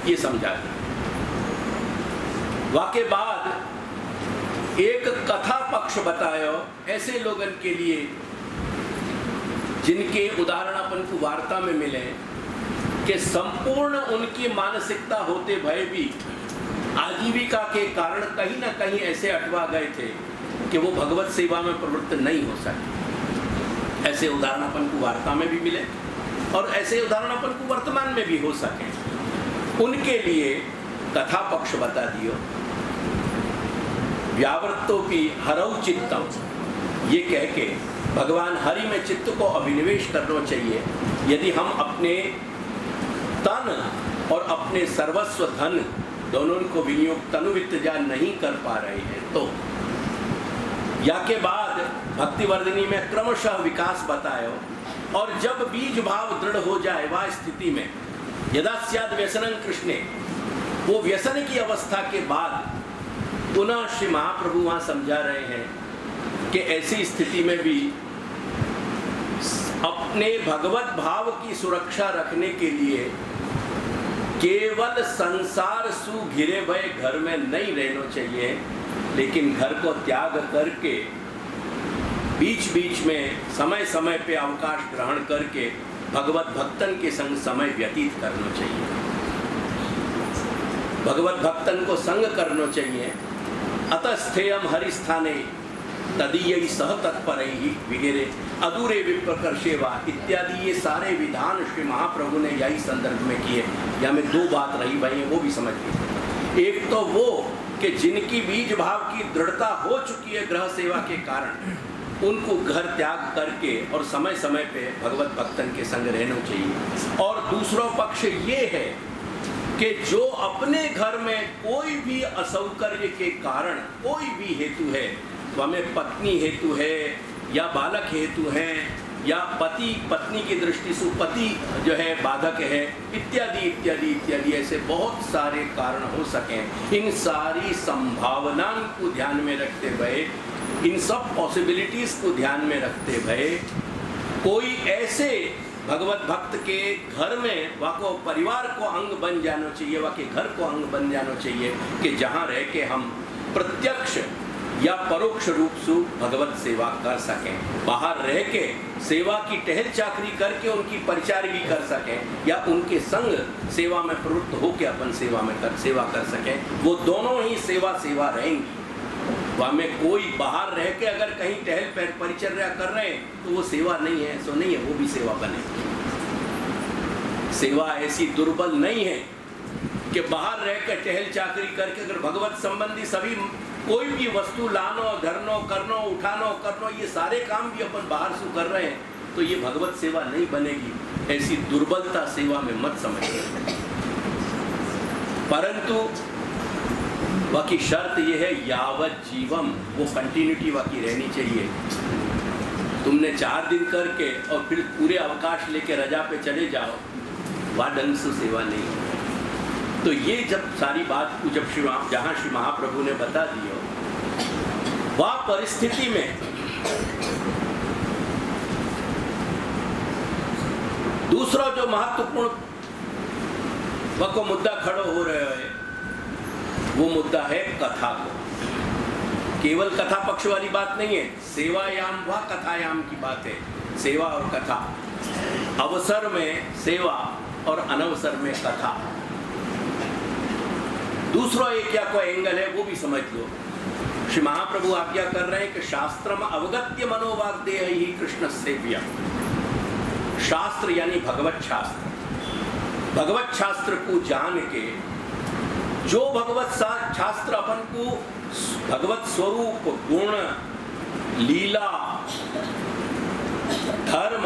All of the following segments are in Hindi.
ये समझा दिया। वाके बाद एक कथा पक्ष बतायो ऐसे लोगन के लिए जिनके उदाहरण अपन को वार्ता में मिले कि संपूर्ण उनकी मानसिकता होते भय भी आजीविका के कारण कहीं ना कहीं ऐसे अटवा गए थे कि वो भगवत सेवा में प्रवृत्त नहीं हो सके। ऐसे उदाहरण अपन को वार्ता में भी मिले और ऐसे उदाहरण अपन को वर्तमान में भी हो सके। उनके लिए कथा पक्ष बता दियो। व्यावृत्तोपि हरौ चित्तम, ये कह के भगवान हरि में चित्त को अभिनिवेश करना चाहिए। यदि हम अपने तन और अपने सर्वस्व धन दोनों को विनियोग तनुवित्तजा नहीं कर पा रहे हैं तो या के बाद भक्तिवर्धिनी में क्रमशः विकास बतायो। और जब बीज भाव दृढ़ हो जाए वह स्थिति में यदा स्याद व्यसनं कृष्णे, वो व्यसन की अवस्था के बाद पुनः श्री महाप्रभु वहाँ समझा रहे हैं कि ऐसी स्थिति में भी अपने भगवत भाव की सुरक्षा रखने के लिए केवल संसार सु घिरे भय घर में नहीं रहना चाहिए, लेकिन घर को त्याग करके बीच बीच में समय समय पे अवकाश ग्रहण करके भगवत भक्तन के संग समय व्यतीत करना चाहिए। भगवत भक्तन को संग करना चाहिए। अतस्थेयम हरिस्थाने तदीय सह तत्पर ही वगैरह अधूरे विप्रकर्षेवा इत्यादि ये सारे विधान श्री महाप्रभु ने यही संदर्भ में किए। या में दो बात रही भाई वो भी समझ लीजिए। एक तो वो कि जिनकी बीज भाव की दृढ़ता हो चुकी है ग्रह सेवा के कारण, उनको घर त्याग करके और समय समय पे भगवत भक्तन के संग रहना चाहिए। और दूसरा पक्ष ये है कि जो अपने घर में कोई भी असौकर्य के कारण कोई भी हेतु है, तो हमें पत्नी हेतु है या बालक हेतु है या पति पत्नी की दृष्टि से पति जो है बाधक है इत्यादि इत्यादि इत्यादि ऐसे बहुत सारे कारण हो सकें। इन सारी संभावनाओं को ध्यान में रखते हुए, इन सब पॉसिबिलिटीज को ध्यान में रखते हुए कोई ऐसे भगवत भक्त के घर में वाको परिवार को अंग बन जाना चाहिए, वाके घर को अंग बन जाना चाहिए कि जहाँ रह के हम प्रत्यक्ष या परोक्ष रूप से भगवत सेवा कर सकें। बाहर रह के सेवा की टहल चाकरी करके उनकी परिचारिकी कर सकें या उनके संग सेवा में प्रवृत्त होकर अपन सेवा कर सकें। वो दोनों ही सेवा रहेंगी। वह में कोई बाहर रह के अगर कहीं टहल परिचर्या कर रहे हैं तो वो सेवा नहीं है, सो नहीं है, वो भी सेवा बने। सेवा ऐसी दुर्बल नहीं है कि बाहर रह के टहल चाकरी करके अगर भगवत संबंधी सभी कोई भी वस्तु लानो धरनो करनो उठानो करनो ये सारे काम भी अपन बाहर से कर रहे हैं तो ये भगवत सेवा नहीं बनेगी। ऐसी दुर्बलता सेवा में मत समझिए। परंतु बाकी शर्त यह है यावत जीवम, वो कंटिन्यूटी बाकी रहनी चाहिए। तुमने 4 दिन करके और फिर पूरे अवकाश लेके रजा पे चले जाओ, वह ढंग से सेवा नहीं। तो ये जब सारी बात को जब जहाँ श्री महाप्रभु ने बता दिया, वह परिस्थिति में दूसरा जो महत्वपूर्ण वह को मुद्दा खड़ा हो रहा है वो मुद्दा है कथा को। केवल कथा पक्ष वाली बात नहीं है, सेवायाम व कथायाम की बात है। सेवा और कथा, अवसर में सेवा और अनवसर में कथा। दूसरा एक क्या कोई एंगल है वो भी समझ लो। श्री महाप्रभु आज्ञा कर रहे हैं कि शास्त्रम अवगत्य मनोवाग्देह ही कृष्ण सेव्या। शास्त्र यानी भगवत शास्त्र, भगवत शास्त्र को जान के जो भगवत शास्त्र अपन को भगवत स्वरूप गुण लीला धर्म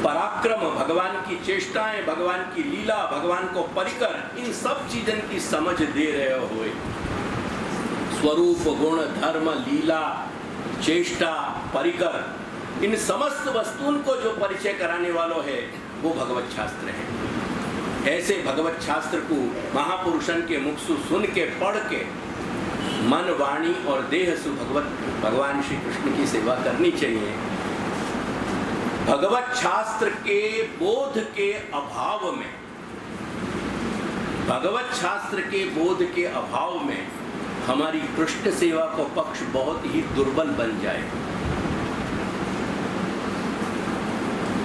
पराक्रम भगवान की चेष्टाएं भगवान की लीला भगवान को परिकर इन सब चीजों की समझ दे रहे हुए स्वरूप गुण धर्म लीला चेष्टा परिकर इन समस्त वस्तुओं को जो परिचय कराने वालों है वो भगवत शास्त्र है। ऐसे भगवत शास्त्र को महापुरुषन के मुख से सुन के पढ़ के मन वाणी और देह से भगवान श्री कृष्ण की सेवा करनी चाहिए। भगवत शास्त्र के बोध के अभाव में भगवत शास्त्र के बोध के अभाव में हमारी कृष्ण सेवा का पक्ष बहुत ही दुर्बल बन जाए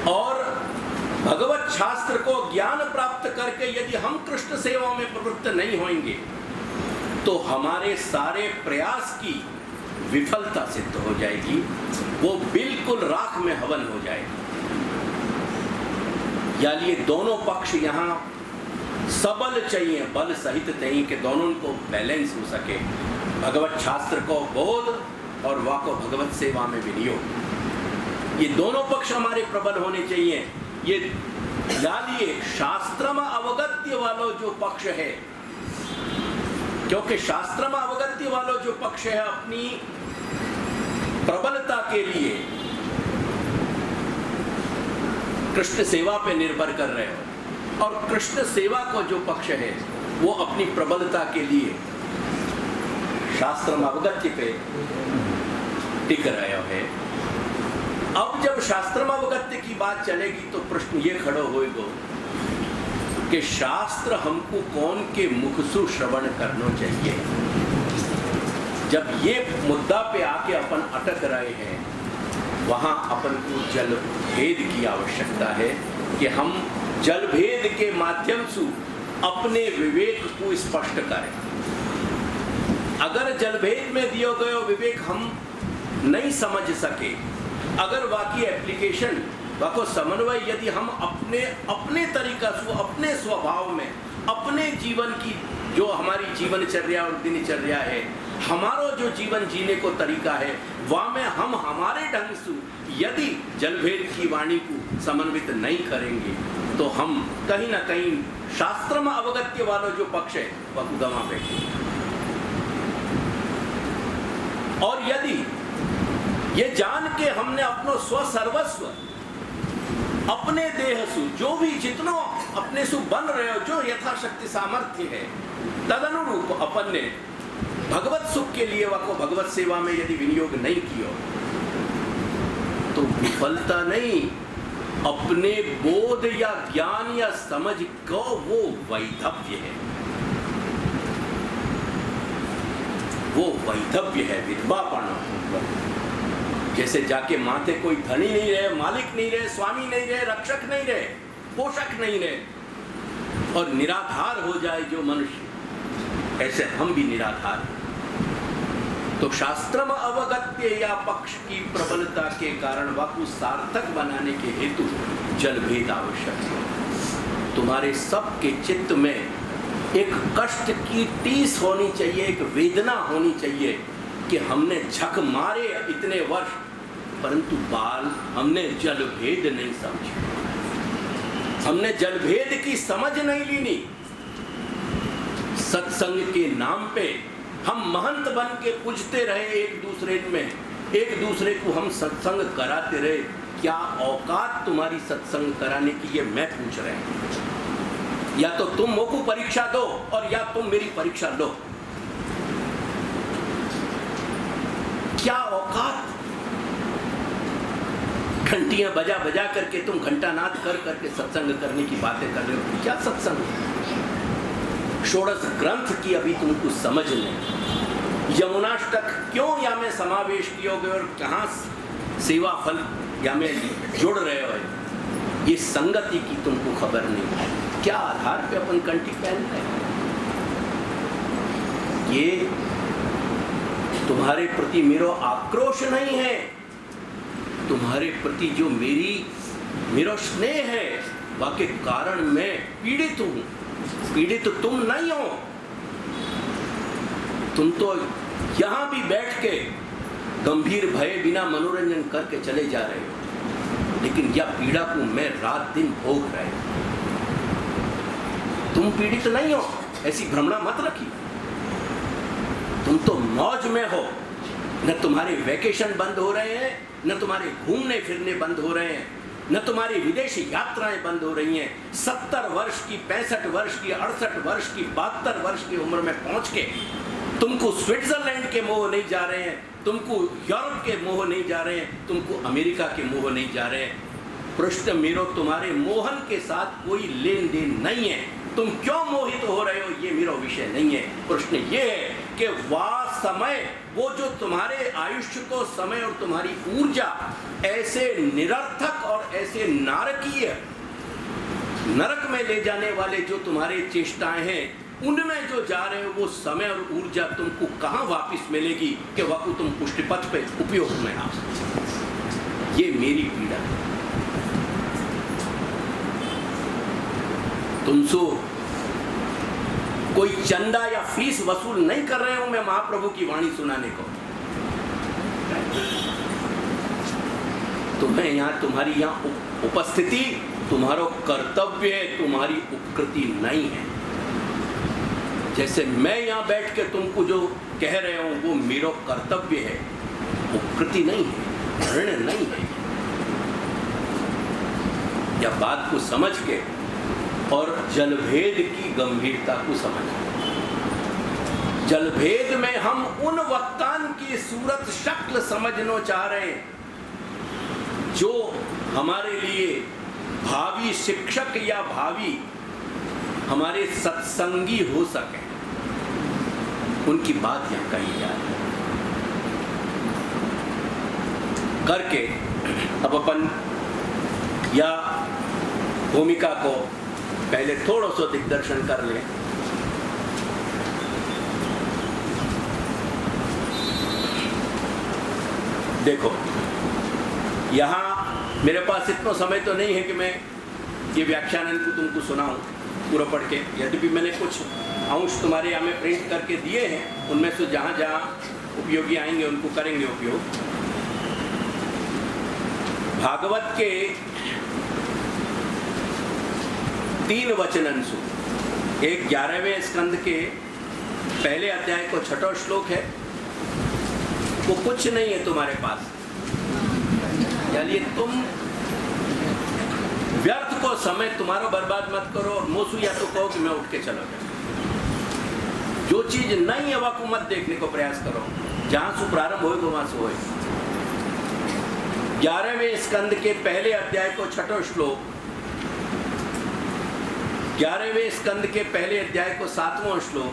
और भगवत शास्त्र को ज्ञान प्राप्त करके यदि हम कृष्ण सेवा में प्रवृत्त नहीं होंगे तो हमारे सारे प्रयास की विफलता सिद्ध हो जाएगी, वो बिल्कुल राख में हवन हो जाएगी। यानी ये दोनों पक्ष यहाँ सबल चाहिए, बल सहित चाहिए कि दोनों को बैलेंस हो सके, भगवत शास्त्र को बोध और वा को भगवत सेवा में विनियोग, ये दोनों पक्ष हमारे प्रबल होने चाहिए। ये जानिए शास्त्र में अवगत्य वालों जो पक्ष है, क्योंकि शास्त्र में अवगत्य वालों जो पक्ष है अपनी प्रबलता के लिए कृष्ण सेवा पे निर्भर कर रहे हो और कृष्ण सेवा को जो पक्ष है वो अपनी प्रबलता के लिए शास्त्र में अवगत्य पे टिक रहे है। अब जब शास्त्र में अवगत्य की बात चलेगी तो प्रश्न ये खड़ो होएगा कि शास्त्र हमको कौन के मुख से श्रवण करना चाहिए। जब ये मुद्दा पे आके अपन अटक रहे हैं वहां अपन को जल भेद की आवश्यकता है कि हम जल भेद के माध्यम से अपने विवेक को स्पष्ट करें। अगर जल भेद में दिए गए विवेक हम नहीं समझ सके, अगर बाकी एप्लीकेशन बाको समन्वय यदि हम अपने तरीका से अपने स्वभाव में अपने जीवन की जो हमारी जीवनचर्या और दिनचर्या है, हमारा जो जीवन जीने को तरीका है, वह में हम हमारे ढंग से यदि जलभेद की वाणी को समन्वित नहीं करेंगे तो हम कहीं ना कहीं शास्त्र में अवगत्य वालों जो पक्ष है वह गंवा बैठे। और यदि ये जान के हमने अपनो स्वसर्वस्व अपने देह सु जो भी जितनो अपने सु बन रहे हो, जो यथाशक्ति सामर्थ्य है, तदनुरूप अपन ने भगवत सुख के लिए वह को भगवत सेवा में यदि विनियोग नहीं किया तो विफलता नहीं, अपने बोध या ज्ञान या समझ को वो वैधव्य है, वो वैधव्य है, विधवापना। जैसे जाके माथे कोई धनी नहीं रहे, मालिक नहीं रहे, स्वामी नहीं रहे, रक्षक नहीं रहे, पोषक नहीं रहे और निराधार हो जाए जो मनुष्य, ऐसे हम भी निराधार हैं। तो शास्त्र में अवगत्य या पक्ष की प्रबलता के कारण वाकु सार्थक बनाने के हेतु जलभेद आवश्यक है। तुम्हारे सबके चित्त में एक कष्ट की टीस होनी चाहिए, एक वेदना होनी चाहिए कि हमने झक मारे इतने वर्ष परंतु बाल हमने जलभेद नहीं समझे, हमने जलभेद की समझ नहीं लीनी। सत्संग के नाम पे हम महंत बन के पूजते रहे एक दूसरे में, एक दूसरे को हम सत्संग कराते रहे। क्या औकात तुम्हारी सत्संग कराने की, ये मैं पूछ रहे हैं। या तो तुम मोको परीक्षा दो और या तुम मेरी परीक्षा लो। क्या औकात, घंटियां बजा बजा करके तुम घंटानाद कर करके सत्संग करने की बातें कर रहे हो। क्या सत्संग? षोडश ग्रंथ की अभी तुम कुछ समझ लें। यमुनाष्टक क्यों या में समावेश किए गए और कहाँ सेवा फल या में जुड़ रहे हो, ये संगति की तुमको खबर नहीं। क्या आधार पे अपन कंठी पहन रहे हैं? ये तुम्हारे प्रति मेरा आक्रोश नहीं है, तुम्हारे प्रति जो मेरा स्नेह है, वाके कारण मैं पीड़ित हूं। पीड़ित तुम नहीं हो, तुम तो यहां भी बैठ के गंभीर भय बिना मनोरंजन करके चले जा रहे हो, लेकिन यह पीड़ा को मैं रात दिन भोग रहे हो। तुम पीड़ित नहीं हो, ऐसी भ्रमणा मत रखी। तुम तो मौज में हो, न तुम्हारे वैकेशन बंद हो रहे हैं, न तुम्हारे घूमने फिरने बंद हो रहे हैं, न तुम्हारी विदेश यात्राएं बंद हो रही हैं। 70 वर्ष की, 65 वर्ष की, 68 वर्ष की, 72 वर्ष की उम्र में पहुंच के तुमको स्विट्जरलैंड के मोह नहीं जा रहे हैं, तुमको यूरोप के मोह नहीं जा रहे हैं, तुमको अमेरिका के मोह नहीं जा रहे हैं। प्रश्न मेरो तुम्हारे मोहन के साथ कोई लेन देन नहीं है। तुम क्यों मोहित हो रहे मेरा विषय नहीं है। प्रश्न ये है कि वह समय, वो जो तुम्हारे आयुष्य को समय और तुम्हारी ऊर्जा ऐसे निरर्थक और ऐसे नारकीय, नरक में ले जाने वाले जो तुम्हारे चेष्टाएं हैं, उनमें जो जा रहे हो, वो समय और ऊर्जा तुमको कहाँ वापस मिलेगी कि वह तुम पुष्टिपथ पे उपयोग में आ सकते। ये मेरी पीड़ा है। तुमसे कोई चंदा या फीस वसूल नहीं कर रहे हूं मैं महाप्रभु की वाणी सुनाने को। तुम्हें यहां, तुम्हारी यहां उपस्थिति तुम्हारा कर्तव्य है, तुम्हारी उपकृति नहीं है। जैसे मैं यहां बैठ के तुमको जो कह रहे हूं वो मेरा कर्तव्य है, उपकृति नहीं है, ऋण नहीं है। या बात को समझ के और जलभेद की गंभीरता को समझ, जलभेद में हम उन वक्तान की सूरत शक्ल समझना चाह रहे हैं जो हमारे लिए भावी शिक्षक या भावी हमारे सत्संगी हो सके। उनकी बात यहां कही जा रही करके अब अपन या भूमिका को पहले थोड़ा सा दिग्दर्शन कर लें। देखो, यहाँ मेरे पास इतना समय तो नहीं है कि मैं ये व्याख्यान को तुमको सुनाऊं पूरा पढ़ के। यद्यपि मैंने कुछ अंश तुम्हारे यहाँ में प्रिंट करके दिए हैं, उनमें से जहाँ जहाँ उपयोगी आएंगे उनको करेंगे उपयोग। भागवत के 3 वचन अंशु, एक 11वें स्कंद के पहले अध्याय को 6वां श्लोक है, वो कुछ नहीं है तुम्हारे पास। यानी तुम व्यर्थ को समय तुम्हारा बर्बाद मत करो और मोसू या तो कहो कि मैं उठ के चला जाऊं। जो चीज नहीं है वह को मत देखने को प्रयास करो, जहां से प्रारंभ होगा वहां से होए। 11वें स्कंद के पहले अध्याय को 6वां श्लोक, 11वें स्कंद के पहले अध्याय को 7वां श्लोक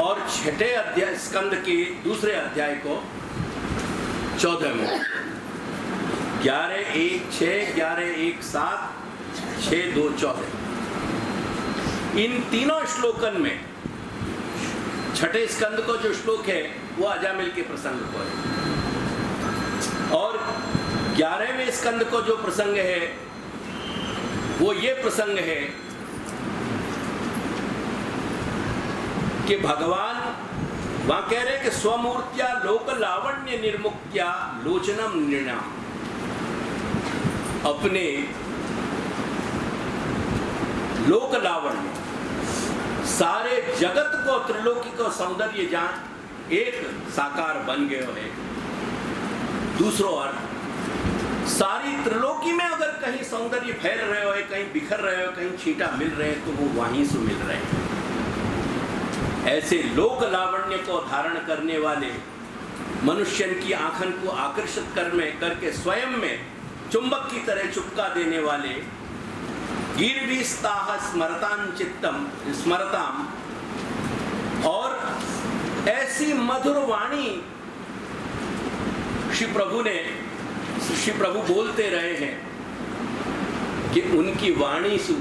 और 6ठे अध्याय स्कंद के दूसरे अध्याय को 14वां। 11:1:6, 11:1:7, 6:2:14। इन तीनों श्लोकन में 6ठे स्कंद को जो श्लोक है वो अजामिल के प्रसंग को है, और 11वें स्कंद को जो प्रसंग है वो ये प्रसंग है कि भगवान वहां कह रहे कि स्वमूर्त्या लोक लावण्य निर्मुक्त्या लोचनम निर्णाम, अपने लोक लावण्य, सारे जगत को, त्रिलोकी को सौंदर्य जहां एक साकार बन गए है। दूसरो अर्थ, सारी त्रिलोकी में अगर कहीं सौंदर्य फैल रहे हो, कहीं बिखर रहे हो, कहीं छींटा मिल रहे हैं, तो वो वहीं से मिल रहे हैं। ऐसे लोक लावण्य को धारण करने वाले, मनुष्य की आंखन को आकर्षित करके स्वयं में चुंबक की तरह चुपका देने वाले, गीर्भिस्ताह स्मरतां चित्तम स्मरताम, और ऐसी मधुर वाणी श्री प्रभु बोलते रहे हैं कि उनकी वाणी से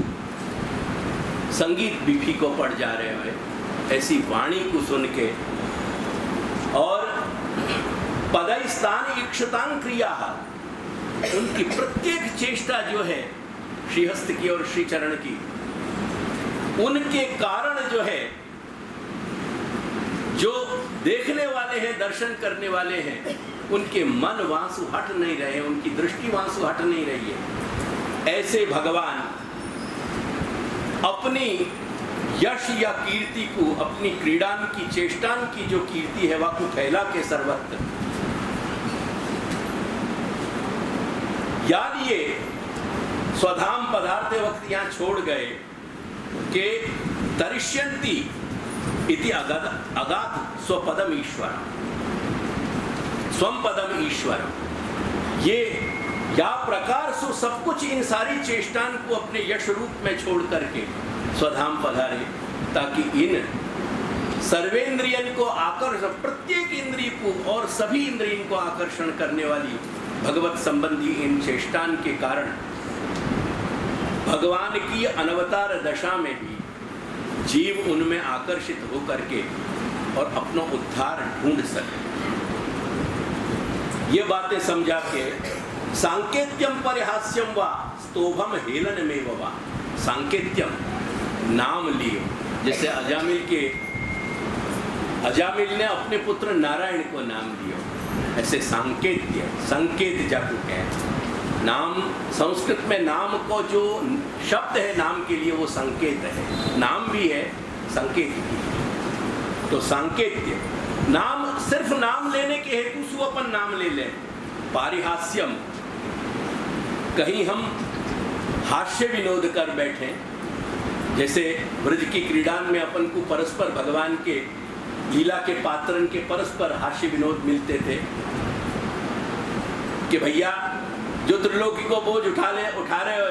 संगीत भी फीको पड़ जा रहे हैं। ऐसी वाणी को सुन के और पदस्थान इक्षतां क्रिया, उनकी प्रत्येक चेष्टा जो है श्रीहस्त की और श्री चरण की, उनके कारण जो है, जो देखने वाले हैं, दर्शन करने वाले हैं, उनके मन वहां से हट नहीं रहे, उनकी दृष्टि वहां से हट नहीं रही है। ऐसे भगवान अपनी यश या कीर्ति को, अपनी क्रीडान की, चेष्टान की जो कीर्ति है, वह को फैला के सर्वत्र, याद ये स्वधाम पदार्थे वक्त यहाँ छोड़ गए कि तरिष्यन्ति इति अगाध स्वपदम ईश्वर, स्वम पदम ईश्वर। ये या प्रकार से सब कुछ, इन सारी चेष्टान को अपने यश रूप में छोड़ करके स्वधाम पधारे, ताकि इन सर्वेंद्रियन को आकर्षण, प्रत्येक इंद्रिय को और सभी इंद्रियों को आकर्षण करने वाली भगवत संबंधी इन चेष्टान के कारण भगवान की अनवतार दशा में भी जीव उनमें आकर्षित होकर के और अपना उद्धार ढूंढ सके। ये बातें समझा के सांकेत्यम परिहास्यम वा स्तोभम हेलन में वा, सांकेत्यम नाम लिए, जैसे अजामिल ने अपने पुत्र नारायण को नाम दिया, ऐसे सांकेत्य, संकेत जाको कहे। नाम संस्कृत में नाम को जो शब्द है नाम के लिए वो संकेत है, नाम भी है संकेत भी है। तो सांकेत्य नाम, सिर्फ नाम लेने के हेतु से अपन नाम ले लें। पारिहास्यम, कहीं हम हास्य विनोद कर बैठे, जैसे ब्रज की क्रीड़ा में अपन को परस्पर भगवान के लीला के पात्रन के परस्पर हास्य विनोद मिलते थे कि भैया जो त्रिलोकी को बोझ उठा रहे हो,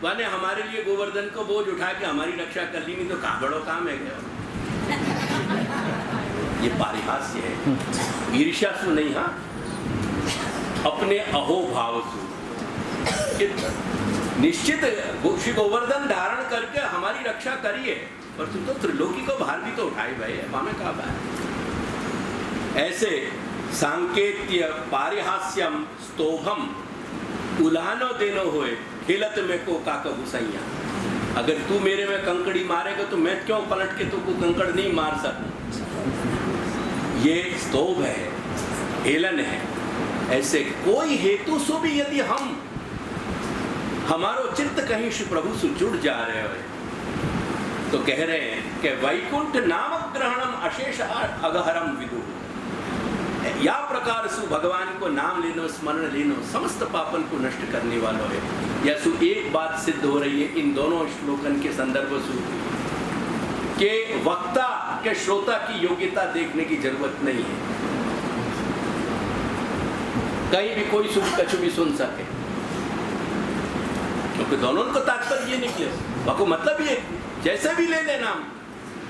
वाने हमारे लिए गोवर्धन को बोझ उठा के हमारी रक्षा कर ली, नहीं तो कहाँ बड़ो काम है क्या? ये पारिहास्य है, ईर्ष्या सु नहीं, हाँ अपने अहोभाव सु। निश्चित श्री गोवर्धन धारण करके हमारी रक्षा करिए, पर तुम तो त्रिलोकी को बाहर भी तो उठाए भाई, हमें कहा बात। ऐसे सांकेत्य पारिहास्यम स्तोभम उलानो देनो होए खेलत में को काका घुसैया। अगर तू मेरे में कंकड़ी मारेगा तो मैं क्यों पलट के तुमको कंकड़ नहीं मार सकूं? ये स्तोभ है, हेलन है। ऐसे कोई हेतु से भी यदि हम हमारो चित्त कहीं से प्रभु से जुड़ जा रहे हो, तो कह रहे हैं कि वैकुंठ नाम ग्रहणम अशेष अगहरम विदु, या प्रकार से भगवान को नाम लेनो, स्मरण लेनो समस्त पापन को नष्ट करने वाला है। या सु एक बात सिद्ध हो रही है इन दोनों श्लोकन के संदर्भ से कि वक्ता के श्रोता की योग्यता देखने की जरूरत नहीं है, कहीं भी कोई सुन कछु भी सुन सके, क्योंकि दोनों को तात्पर्य ये निकले, बाको मतलब ये जैसे भी ले ले नाम,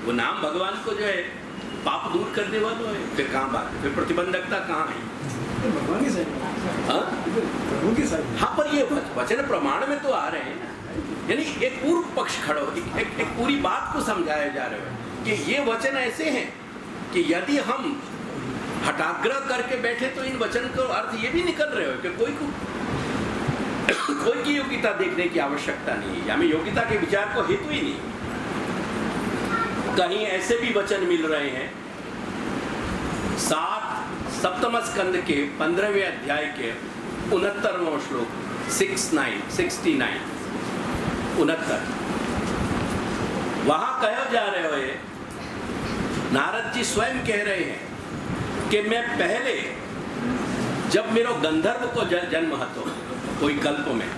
वो नाम भगवान को जो है पाप दूर करने वाला है, फिर कहाँ बात है, फिर प्रतिबंधकता कहाँ है? भगवान की साइड, हाँ, पर ये वचन प्रमाण में तो आ रहे हैं ना, यानी एक पूर्व पक्ष खड़ा हो, एक पूरी बात को समझाया जा रहा है कि ये वचन ऐसे हैं कि यदि हम हठाग्रह करके बैठे तो इन वचन का अर्थ ये भी निकल रहे हो कि कोई की योग्यता देखने की आवश्यकता नहीं है, हमें योग्यता के विचार को हेतु ही नहीं। कहीं ऐसे भी वचन मिल रहे हैं 7 स्कंद के 15वें अध्याय के 69वां श्लोक 69 वहां कहा जा रहे हो, नारद जी स्वयं कह रहे हैं कि मैं पहले जब मेरो गंधर्व को जन्म हतो कोई कल्प में,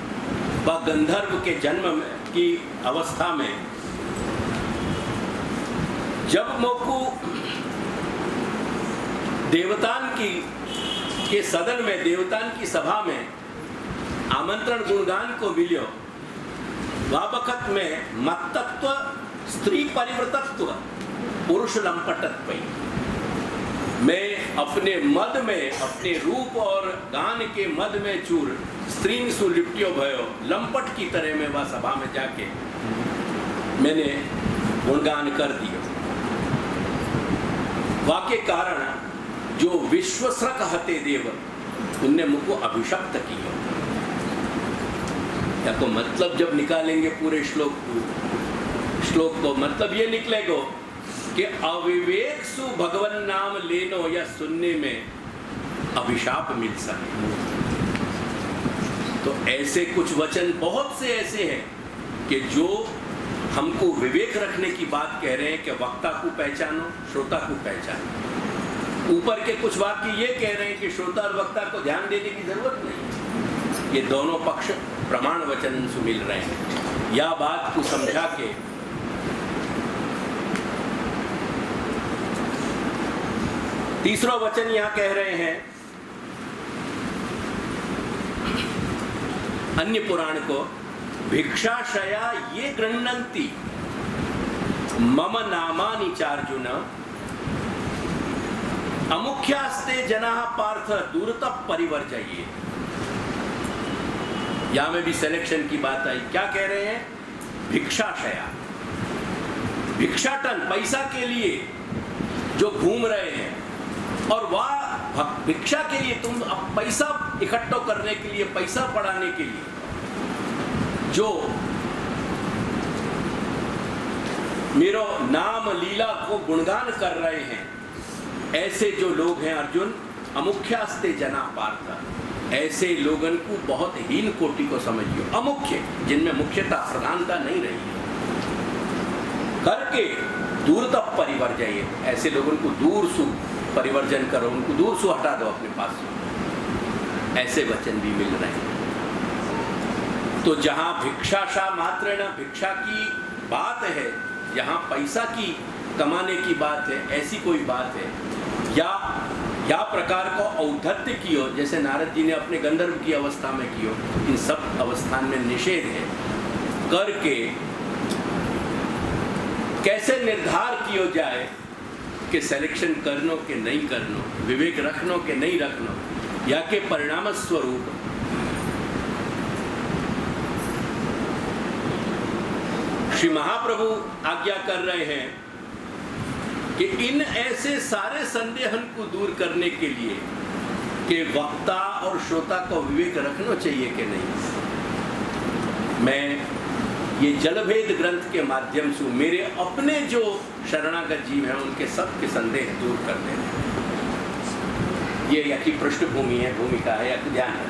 वह गंधर्व के जन्म की अवस्था में जब मोकू देवतान के सदन में, देवतान की सभा में आमंत्रण गुणगान को मिलियो, वह वक्त में मत्तत्व, स्त्री परिवृतत्व, पुरुष लंपटत्व, मैं अपने मद में, अपने रूप और गान के मद में चूर स्त्रीन सु लिप्टियो भयो, लंपट की तरह में वह सभा में जाके मैंने गुणगान कर दिया। वाके कारण जो विश्वसृक हते देव, उनने मुझको अभिशप्त किया। या तो मतलब जब निकालेंगे पूरे श्लोक को मतलब ये निकलेगा कि अविवेक सु भगवान नाम लेनो या सुनने में अभिशाप मिल सके। तो ऐसे कुछ वचन बहुत से ऐसे हैं कि जो हमको विवेक रखने की बात कह रहे हैं कि वक्ता को पहचानो, श्रोता को पहचानो। ऊपर के कुछ वाक्य ये कह रहे हैं कि श्रोता और वक्ता को ध्यान देने की जरूरत नहीं। ये दोनों पक्ष प्रमाण वचन से मिल रहे हैं। यह बात को समझा के तीसरा वचन यहां कह रहे हैं अन्य पुराण को, भिक्षाशया ये गृह्णन्ति मम नामानि चार्जुन अमुख्यास्ते जनाः पार्थ दूरतः परिवर्जयेत्। यहां में भी सिलेक्शन की बात आई। क्या कह रहे हैं? भिक्षाशया, भिक्षाटन, पैसा के लिए जो घूम रहे हैं, और वह भिक्षा के लिए तुम अब पैसा इकट्ठा करने के लिए, पैसा बढ़ाने के लिए जो मेरो नाम लीला को गुणगान कर रहे हैं, ऐसे जो लोग हैं अर्जुन, अमुख्यास्ते जना पार्थ, ऐसे लोगों को बहुत हीन कोटि को समझियो। अमुख्य, जिनमें मुख्यता प्रधानता नहीं रही है, करके दूर तक परिवर्जय, ऐसे लोगों को दूर सु परिवर्जन करो, उनको दूर से हटा दो अपने पास। ऐसे वचन भी मिल रहे हैं। तो जहां भिक्षाशा मात्र न भिक्षा की बात है, जहां पैसा की कमाने की बात है, ऐसी कोई बात है, या प्रकार को औद्धत्य की हो, जैसे नारद जी ने अपने गंधर्व की अवस्था में की हो, इन सब अवस्थान में निषेध है, करके कैसे निर्धार किया जाए कि सिलेक्शन करनो के नहीं करनो, विवेक रखनो के नहीं रखनो, या के परिणाम स्वरूप श्री महाप्रभु आज्ञा कर रहे हैं कि इन ऐसे सारे संदेहन को दूर करने के लिए कि वक्ता और श्रोता को विवेक रखना चाहिए कि नहीं। मैं ये जलभेद ग्रंथ के माध्यम से मेरे अपने जो शरणागत जीव हैं उनके सबके संदेह दूर कर देने, ये या की पृष्ठभूमि है, भूमिका है, या ध्यान है।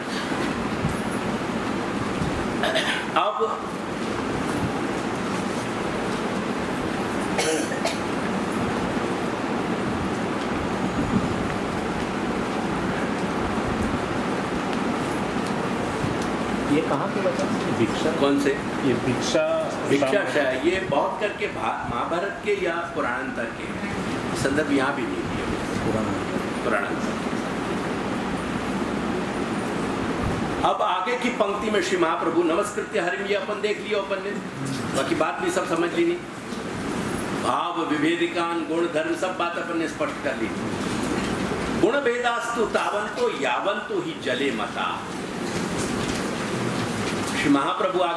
अब ये कहाँ पे बचा? भिक्षा कौन से? ये भिक्षाशय, ये बहुत करके महाभारत के या पुराणांतर के संदर्भ यहाँ भी नहीं दिए। पुराणांतर। अब आगे की पंक्ति में श्री महाप्रभु नमस्कृत्य हरिम, ये अपन देख लियो, अपन ने बाकी बात भी सब समझ ली नहीं। भाव विभेदिकान गुण धर्म सब बात अपन ने स्पष्ट कर ली। गुण भेदास्तु तावंतो यावंतो ही जले मता। श्री महाप्रभु आज्ञा